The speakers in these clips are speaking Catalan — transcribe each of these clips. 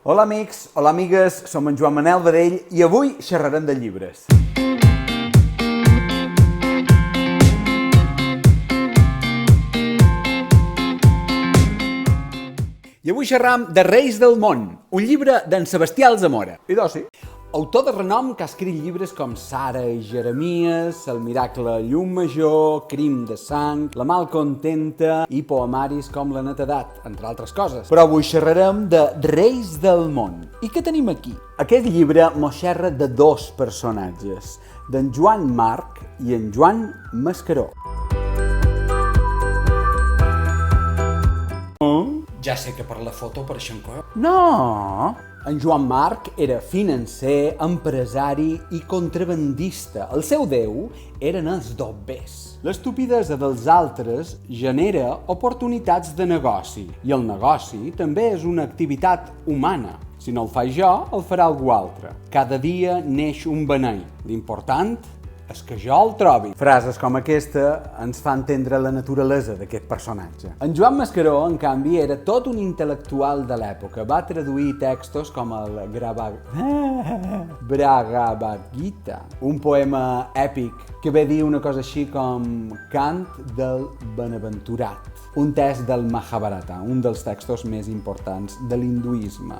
Hola amics, hola amigues, som en Joan Manel Badell i avui xerrarem de llibres. I avui xerram de Reis del món, un llibre d'en Sebastià Alsamora. Idò sí. Autor de renom que ha escrit llibres com Sara i Jeremies, El miracle a llum major, Crim de sang, La malcontenta i poemaris com La netedat, entre altres coses. Però avui xerrarem de Reis del món. I què tenim aquí? Aquest llibre mos xerra de dos personatges, d'en Joan Marc i en Joan Mascaró. Ja sé que per la foto apareixen coses. No! En Joan Marc era financer, empresari i contrabandista. El seu déu eren els dobbers. L'estupidesa dels altres genera oportunitats de negoci i el negoci també és una activitat humana. Si no el faig jo, el farà algú altre. Cada dia neix un beneit. L'important és que jo el trobi. Frases com aquesta ens fan entendre la naturalesa d'aquest personatge. En Joan Mascaró, en canvi, era tot un intel·lectual de l'època. Va traduir textos com el Bhagavad Gita, un poema èpic que ve a dir una cosa així com Cant del Benaventurat, un text del Mahabharata, un dels textos més importants de l'hinduisme.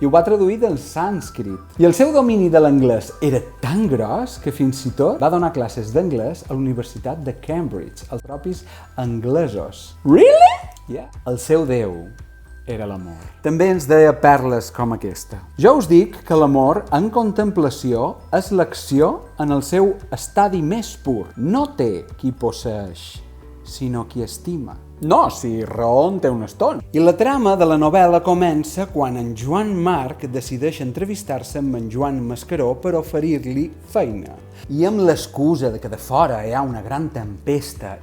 I ho va traduir del sànscrit. I el seu domini de l'anglès era tan gros que fins i tot va donar classes d'anglès a la Universitat de Cambridge, als propis anglesos. Really? Yeah. El seu déu era l'amor. També ens deia perles com aquesta. Jo us dic que l'amor en contemplació és l'acció en el seu estadi més pur. No té qui posseeix, sinó qui estima. No, si raó en té un estona. I la trama de la novel·la comença quan en Joan Marc decideix entrevistar-se amb en Joan Mascaró per oferir-li feina. I amb l'excusa de que de fora hi ha una gran tempesta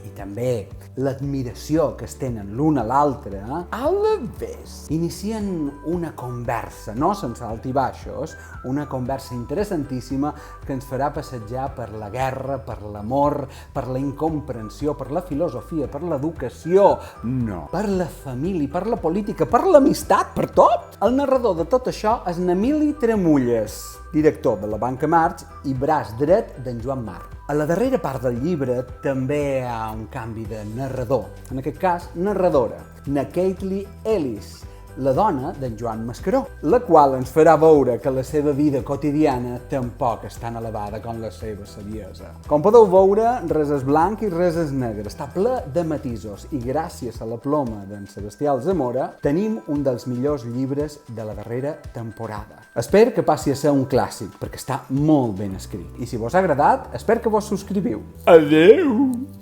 i també l'admiració que es tenen l'un a l'altre, a la vez inicien una conversa, no sense altibaixos, una conversa interessantíssima que ens farà passejar per la guerra, per l'amor, per la incomprensió, per la filosofia, per l'educació, no, per la família, per la política, per l'amistat, per tot. El narrador de tot això és Emili Tramulles, director de la Banca March i braç dret d'en Joan Marc. A la darrera part del llibre també hi ha un canvi de narrador, en aquest cas narradora, na Caitlin Ellis, la dona d'en Joan Mascaró, la qual ens farà veure que la seva vida quotidiana tampoc és tan elevada com la seva saviesa. Com podeu veure, res és blanc i res és negre, està ple de matisos i gràcies a la ploma d'en Sebastià Alsamora tenim un dels millors llibres de la darrera temporada. Espero que passi a ser un clàssic, perquè està molt ben escrit. I si vos ha agradat, espero que vos subscriviu. Adeu!